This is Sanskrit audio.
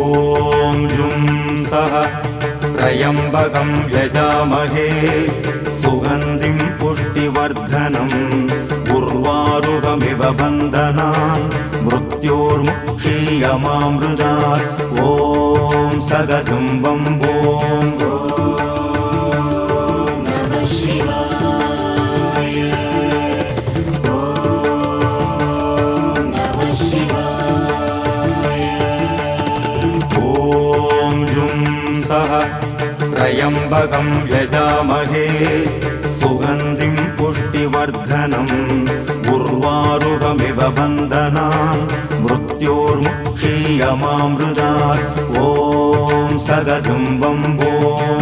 ॐ जुं सः त्र्यम्बकं यजामहे सुगन्धिं पुष्टिवर्धनम् उर्वारुकमिव बन्धनान् मृत्योर्मुक्षीयमामृतात् ॐ सदजुम्बं ॐ त्र्यम्बकं यजामहे सुगन्धिं पुष्टिवर्धनम् उर्वारुकमिव बन्धनान् मृत्योर्मुक्षीयमामृतात् ॐ सदजुम्बं ॐ